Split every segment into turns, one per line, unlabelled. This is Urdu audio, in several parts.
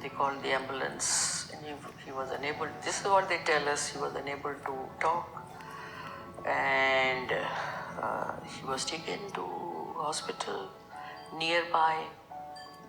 They called the ambulance and he was unable, this is what they tell us, he was unable to talk and he was taken to hospital nearby.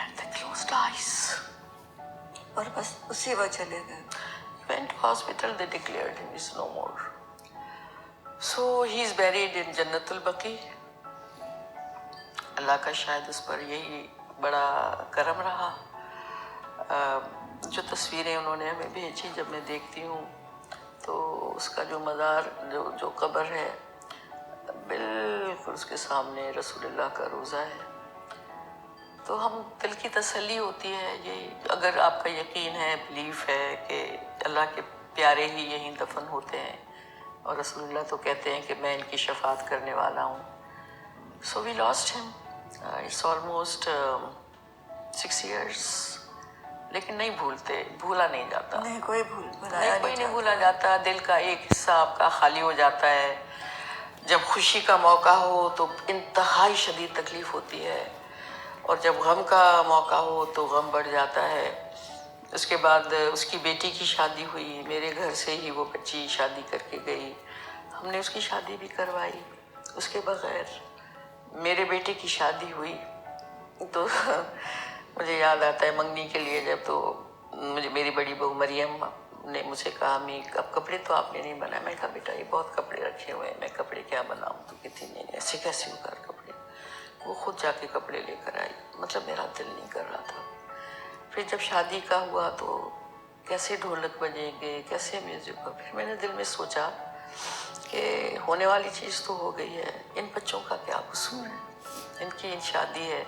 And they closed eyes.
اور بس اسی وقت چلے گئے.
Went to hospital, they declared him is no more. So he is buried in Jannatul Baqi. اللہ کا شاید اس پر یہی بڑا کرم رہا. جو تصویریں انہوں نے ہمیں بھیجی جب میں دیکھتی ہوں تو اس کا جو مزار جو قبر ہے بالکل اس کے سامنے رسول اللہ کا روضہ ہے. تو ہم دل کی تسلی ہوتی ہے یہ اگر آپ کا یقین ہے, بلیف ہے کہ اللہ کے پیارے ہی یہیں دفن ہوتے ہیں اور رسول اللہ تو کہتے ہیں کہ میں ان کی شفاعت کرنے والا ہوں. So we lost him. It's almost 6 years. لیکن نہیں بھولتے, بھولا نہیں جاتا.
نہیں کوئی
کوئی نہیں بھولا جاتا. دل کا ایک حصہ آپ کا خالی ہو جاتا ہے. جب خوشی کا موقع ہو تو انتہائی شدید تکلیف ہوتی ہے اور جب غم کا موقع ہو تو غم بڑھ جاتا ہے. اس کے بعد اس کی بیٹی کی شادی ہوئی, میرے گھر سے ہی وہ بچی شادی کر کے گئی. ہم نے اس کی شادی بھی کروائی. اس کے بغیر میرے بیٹے کی شادی ہوئی تو مجھے یاد آتا ہے منگنی کے لیے جب تو مجھے میری بڑی بہو مریم نے مجھے کہا امی اب کپڑے تو آپ نے نہیں بنائے. میں کہا بیٹا یہ بہت کپڑے رکھے ہوئے ہیں, میں کپڑے کیا بناؤں؟ تو کہتی نہیں ایسے کیسے ہوگا کپڑے. وہ خود جا کے کپڑے لے کر آئی. مطلب میرا دل نہیں کر رہا تھا. پھر جب شادی کا ہوا تو کیسے ڈھولک بجیں گے, کیسے میوزک ہو. پھر میں نے دل میں سوچا کہ ہونے والی چیز تو ہو گئی ہے, ان بچوں کا کیا قصور ہے, ان کی شادی ہے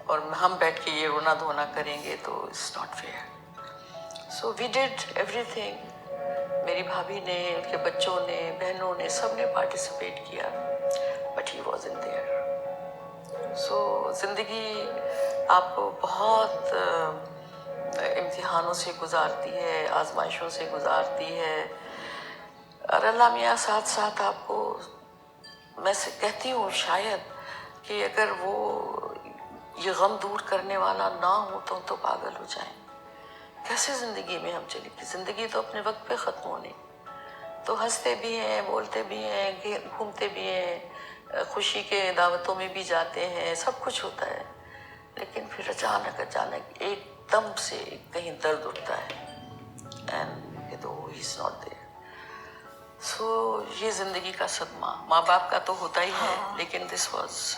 اور ہم بیٹھ کے یہ رونا دھونا کریں گے تو it's not fair. So we did everything. میری بھابھی نے, ان کے بچوں نے, بہنوں نے, سب نے پارٹیسپیٹ کیا but he was in there. So زندگی آپ کو بہت امتحانوں سے گزارتی ہے, آزمائشوں سے گزارتی ہے اور اللہ میاں ساتھ ساتھ آپ کو, میں سے کہتی ہوں شاید کہ اگر وہ یہ غم دور کرنے والا نہ ہو تو ہم تو پاگل ہو جائیں. کیسے زندگی میں ہم چلیں گے؟ زندگی تو اپنے وقت پہ ختم ہونی. تو ہنستے بھی ہیں, بولتے بھی ہیں, گھومتے بھی ہیں, خوشی کے دعوتوں میں بھی جاتے ہیں, سب کچھ ہوتا ہے. لیکن پھر اچانک ایک دم سے کہیں درد اٹھتا ہے اینڈ کہ تو ہی از ناٹ دیئر. سو یہ زندگی کا صدمہ ماں باپ کا تو ہوتا ہی ہے, لیکن دس واز